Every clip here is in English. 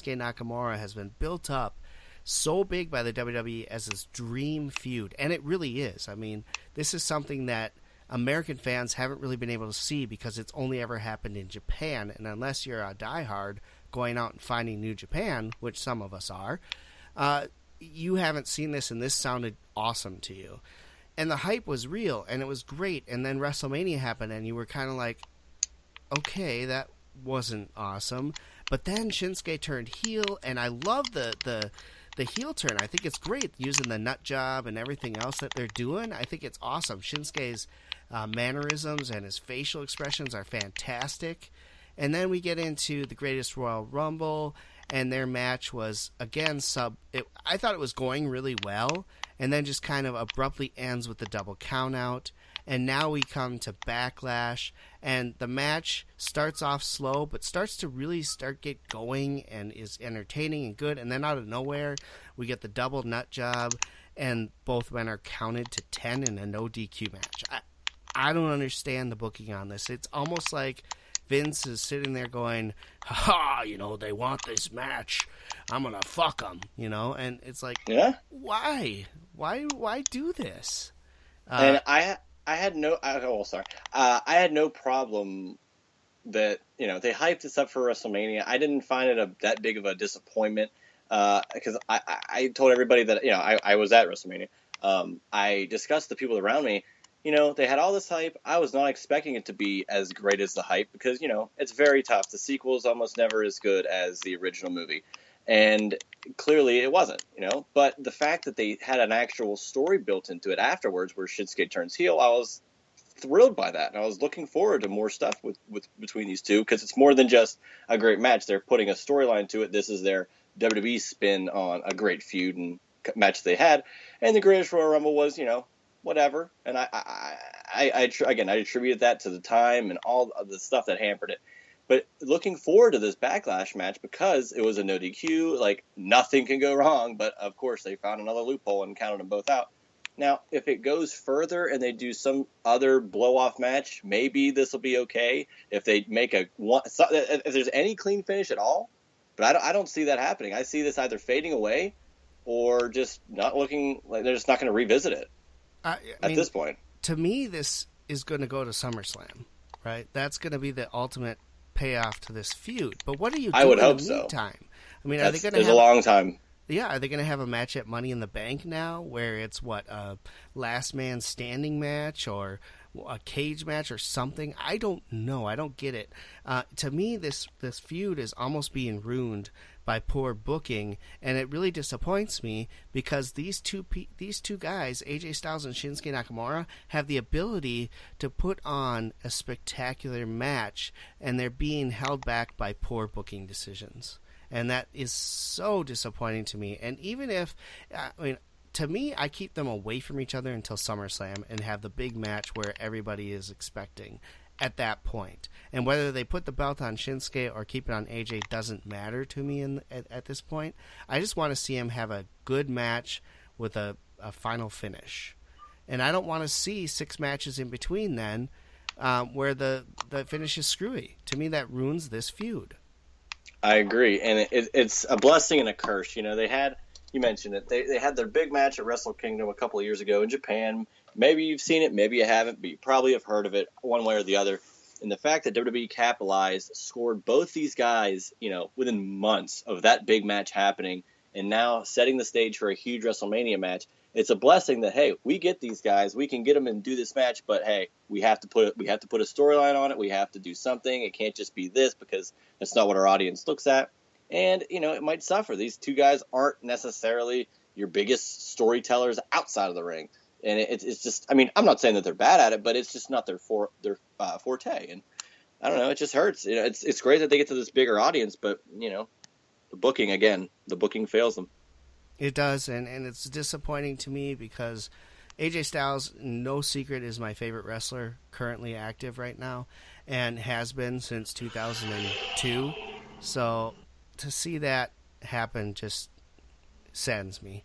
Shinsuke Nakamura has been built up so big by the WWE as this dream feud, and it really is. I mean, this is something that American fans haven't really been able to see because it's only ever happened in Japan, and unless you're a diehard going out and finding New Japan, which some of us are, you haven't seen this, and this sounded awesome to you. And the hype was real, and it was great, and then WrestleMania happened, and you were kind of like, okay, that wasn't awesome. But then Shinsuke turned heel, and I love the heel turn. I think it's great using the nut job and everything else that they're doing. I think it's awesome. Shinsuke's mannerisms and his facial expressions are fantastic. And then we get into the Greatest Royal Rumble, and their match was, again, I thought it was going really well, and then just kind of abruptly ends with the double countout. And now we come to Backlash, and the match starts off slow, but starts to really get going and is entertaining and good. And then out of nowhere, we get the double nut job, and both men are counted to 10 in a no DQ match. I don't understand the booking on this. It's almost like Vince is sitting there going, ha, they want this match. I'm going to fuck them, and it's like, yeah. Why do this? And I had no problem that, they hyped this up for WrestleMania. I didn't find it that big of a disappointment because I told everybody that, I was at WrestleMania. I discussed the people around me. They had all this hype. I was not expecting it to be as great as the hype because, it's very tough. The sequel is almost never as good as the original movie. And clearly it wasn't, But the fact that they had an actual story built into it afterwards where Shinsuke turns heel, I was thrilled by that. And I was looking forward to more stuff with between these two because it's more than just a great match. They're putting a storyline to it. This is their WWE spin on a great feud and match they had. And the Greatest Royal Rumble was, whatever. And I attributed that to the time and all of the stuff that hampered it. But looking forward to this Backlash match because it was a no DQ, like nothing can go wrong. But of course they found another loophole and counted them both out. Now, if it goes further and they do some other blow-off match, maybe this will be okay. If they make if there's any clean finish at all, but I don't see that happening. I see this either fading away or just not looking like they're just not going to revisit it. At this point, to me, this is going to go to SummerSlam, right? That's going to be the ultimate payoff to this feud. But what are you doing in the meantime? So. I mean, are they going to have a long time? Yeah, are they going to have a match at Money in the Bank now, where it's a last man standing match or a cage match or something? I don't know. I don't get it. To me, this feud is almost being ruined by poor booking, and it really disappoints me because these two guys, AJ Styles and Shinsuke Nakamura, have the ability to put on a spectacular match, and they're being held back by poor booking decisions. And that is so disappointing to me. And even if, to me, I keep them away from each other until SummerSlam and have the big match where everybody is expecting at that point. And whether they put the belt on Shinsuke or keep it on AJ doesn't matter to me at this point. I just want to see him have a good match with a final finish. And I don't want to see 6 matches in between then where the finish is screwy. To me, that ruins this feud. I agree, and it's a blessing and a curse. You mentioned it. They had their big match at Wrestle Kingdom a couple of years ago in Japan. Maybe you've seen it, maybe you haven't, but you probably have heard of it one way or the other. And the fact that WWE capitalized, scored both these guys, within months of that big match happening, and now setting the stage for a huge WrestleMania match, it's a blessing that, hey, we get these guys, we can get them and do this match, but hey, we have to put a storyline on it. We have to do something. It can't just be this because that's not what our audience looks at. And, it might suffer. These two guys aren't necessarily your biggest storytellers outside of the ring. And it's just, I'm not saying that they're bad at it, but it's just not their forte. And I don't know, it just hurts. It's great that they get to this bigger audience, but, the booking fails them. It does, and it's disappointing to me because AJ Styles, no secret, is my favorite wrestler currently active right now and has been since 2002. So to see that happen just saddens me.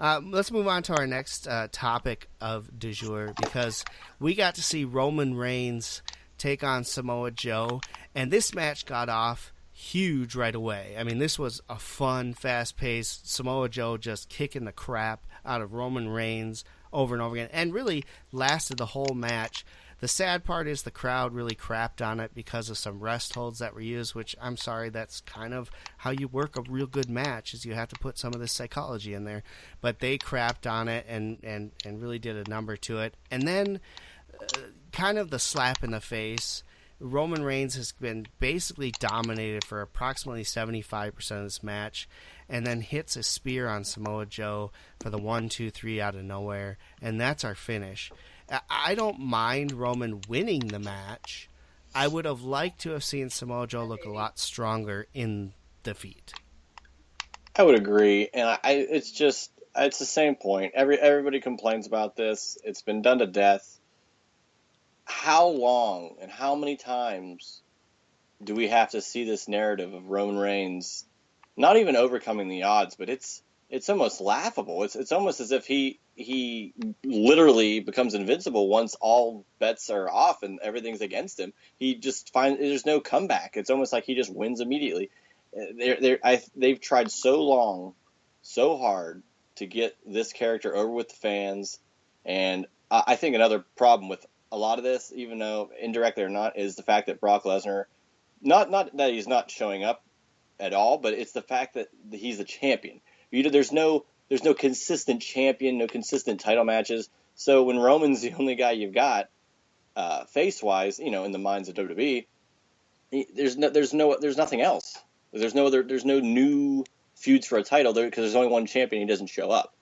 Let's move on to our next topic of du jour because we got to see Roman Reigns take on Samoa Joe, and this match got off huge right away. I mean, this was a fun, fast-paced Samoa Joe just kicking the crap out of Roman Reigns over and over again, and really lasted the whole match. The sad part is the crowd really crapped on it because of some rest holds that were used, which I'm sorry, that's kind of how you work a real good match, is you have to put some of this psychology in there. But they crapped on it and really did a number to it. And then kind of the slap in the face, Roman Reigns has been basically dominated for approximately 75% of this match, and then hits a spear on Samoa Joe for the 1-2-3 out of nowhere, and that's our finish. I don't mind Roman winning the match. I would have liked to have seen Samoa Joe look a lot stronger in defeat. I would agree, and it's the same point. Everybody complains about this. It's been done to death. How long and how many times do we have to see this narrative of Roman Reigns not even overcoming the odds, but it's almost laughable. It's almost as if he literally becomes invincible once all bets are off and everything's against him. He just there's no comeback. It's almost like he just wins immediately. They've tried so long, so hard to get this character over with the fans, and I think another problem with a lot of this, even though indirectly or not, is the fact that Brock Lesnar, not that he's not showing up at all, but it's the fact that he's the champion. There's no consistent champion, no consistent title matches. So when Roman's the only guy you've got, face wise, in the minds of WWE, there's nothing else. There's no new feuds for a title because there's only one champion. He doesn't show up.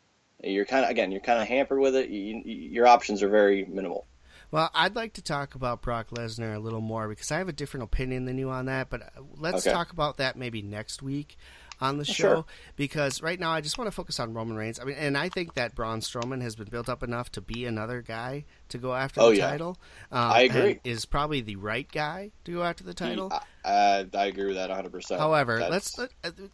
You're kind of hampered with it. Your options are very minimal. Well, I'd like to talk about Brock Lesnar a little more because I have a different opinion than you on that, but let's talk about that maybe next week on the show. Sure. Because right now I just want to focus on Roman Reigns. I mean, and I think that Braun Strowman has been built up enough to be another guy to go after the title. I agree. And is probably the right guy to go after the title. I agree with that 100%. However,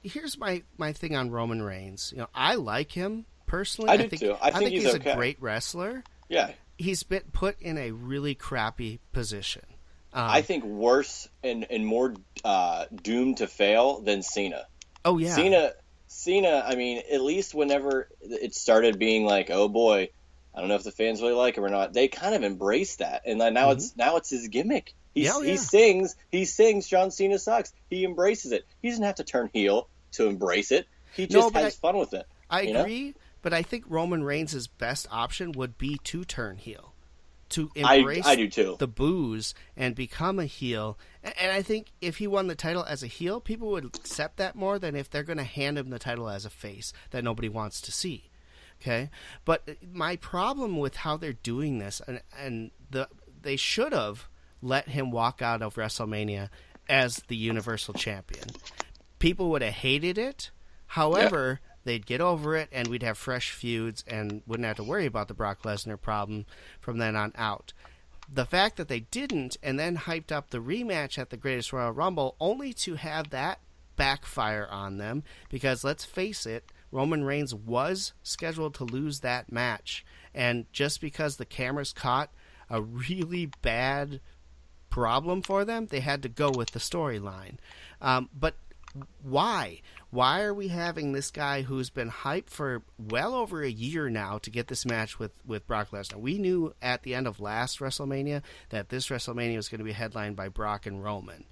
here's my thing on Roman Reigns. I like him personally. I do too. I think he's a great wrestler. Yeah. He's been put in a really crappy position. I think worse and more doomed to fail than Cena. Oh, yeah. Cena, I mean, at least whenever it started being like, oh, boy, I don't know if the fans really like him or not, they kind of embraced that. And now it's his gimmick. He sings, John Cena sucks. He embraces it. He doesn't have to turn heel to embrace it. He just has fun with it. I agree. But I think Roman Reigns' best option would be to turn heel, to embrace I do too. the booze and become a heel. And I think if he won the title as a heel, people would accept that more than if they're going to hand him the title as a face that nobody wants to see. Okay? But my problem with how they're doing this, they should have let him walk out of WrestleMania as the Universal Champion. People would have hated it. However, they'd get over it, and we'd have fresh feuds and wouldn't have to worry about the Brock Lesnar problem from then on out. The fact that they didn't and then hyped up the rematch at the Greatest Royal Rumble only to have that backfire on them, because let's face it, Roman Reigns was scheduled to lose that match, and just because the cameras caught a really bad problem for them, they had to go with the storyline. But why? Why are we having this guy who's been hyped for well over a year now to get this match with Brock Lesnar? We knew at the end of last WrestleMania that this WrestleMania was going to be headlined by Brock and Roman.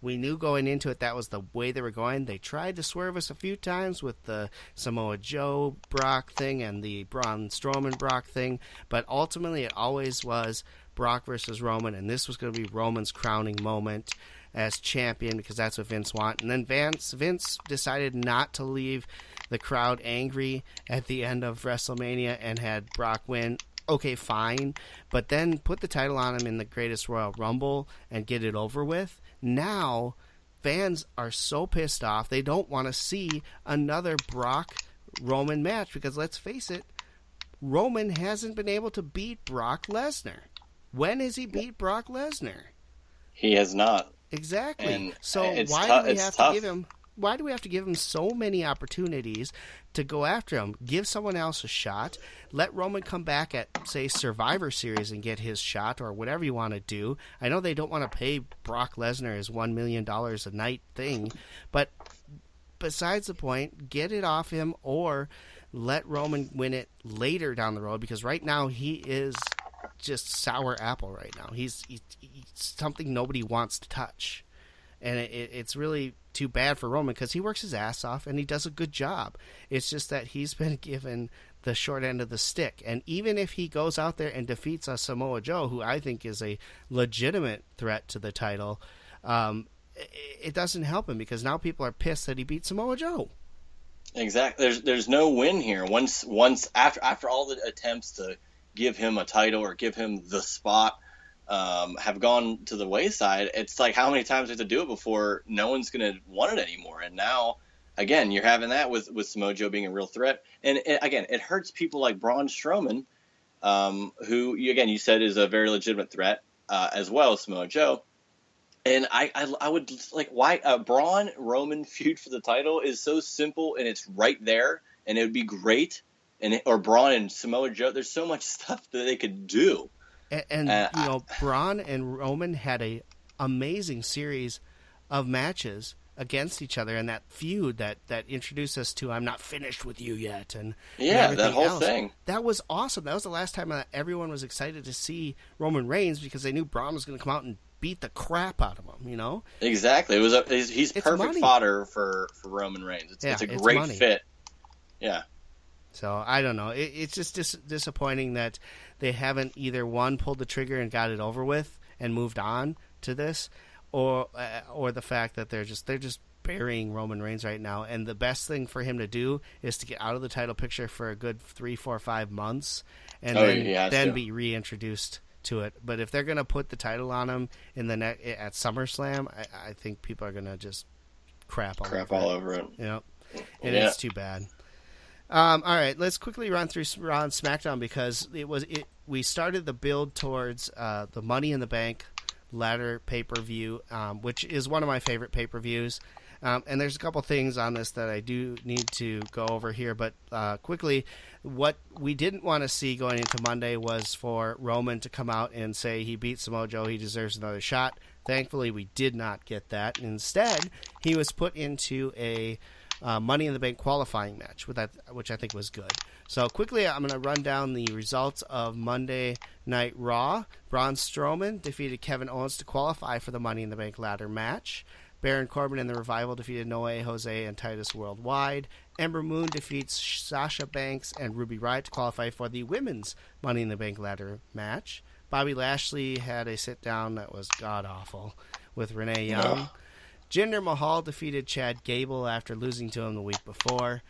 We knew going into it that was the way they were going. They tried to swerve us a few times with the Samoa Joe Brock thing and the Braun Strowman Brock thing, but ultimately it always was Brock versus Roman, and this was going to be Roman's crowning moment as champion because that's what Vince wanted. And then Vince decided not to leave the crowd angry at the end of WrestleMania and had Brock win. Okay, fine, but then put the title on him in the Greatest Royal Rumble and get it over with. Now, fans are so pissed off, they don't want to see another Brock-Roman match because, let's face it, Roman hasn't been able to beat Brock Lesnar. When has he beat Brock Lesnar? He has not. Exactly. And so why do we have to give him why do we have to give him so many opportunities to go after him? Give someone else a shot. Let Roman come back at, say, Survivor Series and get his shot, or whatever you want to do. I know they don't want to pay Brock Lesnar his $1 million a night thing, but besides the point, get it off him, or let Roman win it later down the road, because right now he is just sour apple right now. He's something nobody wants to touch. And it's really too bad for Roman, because he works his ass off and he does a good job. It's just that he's been given the short end of the stick. And even if he goes out there and defeats a Samoa Joe, who I think is a legitimate threat to the title, it doesn't help him, because now people are pissed that he beat Samoa Joe. Exactly. There's no win here. Once after all the attempts to give him a title or give him the spot have gone to the wayside, it's like, how many times do you have to do it before no one's going to want it anymore? And now, again, you're having that with Samoa Joe being a real threat. And it hurts people like Braun Strowman, who, again, you said is a very legitimate threat, as well as Samoa Joe. And I would like, why a Braun Roman feud for the title is so simple, and it's right there, and it would be great. Or Braun and Samoa Joe, there's so much stuff that they could do. And you know, Braun and Roman had a amazing series of matches against each other, and that feud that introduced us to "I'm not finished with you yet," and that whole thing. That was awesome. That was the last time everyone was excited to see Roman Reigns, because they knew Braun was going to come out and beat the crap out of him. You know, exactly. He's perfect money. Fodder for Roman Reigns. It's a great fit. Yeah. So, I don't know. It's just disappointing that they haven't either, one, pulled the trigger and got it over with and moved on to this, or the fact that they're just burying Roman Reigns right now. And the best thing for him to do is to get out of the title picture for a good 3, 4, 5 months, and then be reintroduced to it. But if they're going to put the title on him at SummerSlam, I think people are going to just crap all over it. You know? And it's too bad. All right, let's quickly run through Raw and SmackDown, because we started the build towards the Money in the Bank ladder pay-per-view, which is one of my favorite pay-per-views. And there's a couple things on this that I do need to go over here, but quickly, what we didn't want to see going into Monday was for Roman to come out and say he beat Samoa Joe, he deserves another shot. Thankfully, we did not get that. Instead, he was put into a Money in the Bank qualifying match, which I think was good. So quickly, I'm going to run down the results of Monday Night Raw. Braun Strowman defeated Kevin Owens to qualify for the Money in the Bank ladder match. Baron Corbin and the Revival defeated Noe, Jose, and Titus Worldwide. Ember Moon defeats Sasha Banks and Ruby Riott to qualify for the Women's Money in the Bank ladder match. Bobby Lashley had a sit-down that was god-awful with Renee Young. Jinder Mahal defeated Chad Gable after losing to him the week before.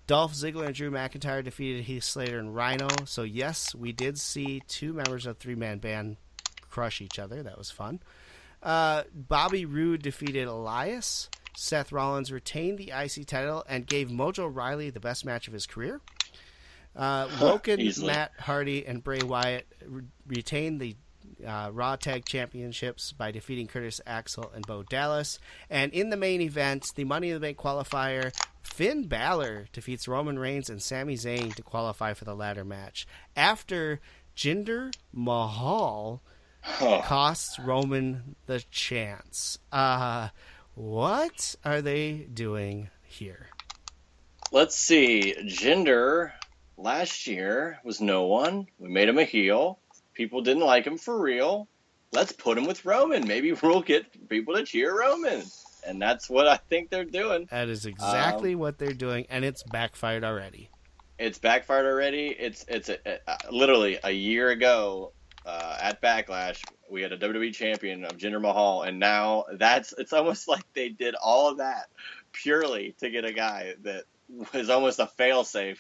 Dolph Ziggler and Drew McIntyre defeated Heath Slater and Rhino. So, yes, we did see 2 members of three-man band crush each other. That was fun. Bobby Roode defeated Elias. Seth Rollins retained the IC title and gave Mojo Rawley the best match of his career. Woken, Matt Hardy, and Bray Wyatt retained the Raw Tag Championships by defeating Curtis Axel and Bo Dallas. And in the main event, the Money in the Bank qualifier, Finn Balor defeats Roman Reigns and Sami Zayn to qualify for the ladder match, after Jinder Mahal costs Roman the chance. What are they doing here? Let's see. Jinder last year was no one. We made him a heel. People didn't like him for real. Let's put him with Roman. Maybe we'll get people to cheer Roman. And that's what I think they're doing. That is exactly what they're doing, and it's backfired already. It's backfired already. It's literally a year ago at Backlash, we had a WWE champion of Jinder Mahal, and now it's almost like they did all of that purely to get a guy that was almost a failsafe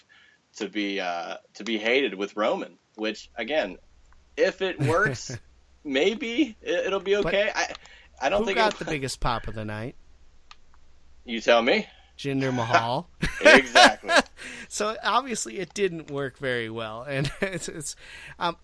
to be hated with Roman. Which, again, if it works, maybe it'll be okay. I don't think who got the biggest pop of the night. You tell me. Jinder Mahal. Exactly. So obviously it didn't work very well, and it's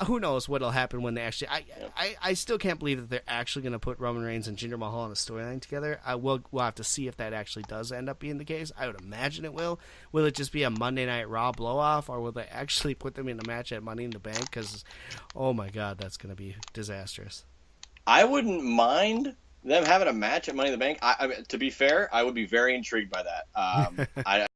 who knows what'll happen when they actually. I still can't believe that they're actually going to put Roman Reigns and Jinder Mahal in a storyline together. We'll have to see if that actually does end up being the case. I would imagine it will. Will it just be a Monday Night Raw blow off, or will they actually put them in a match at Money in the Bank? Because oh my God, that's going to be disastrous. I wouldn't mind them having a match at Money in the Bank. To be fair, I would be very intrigued by that.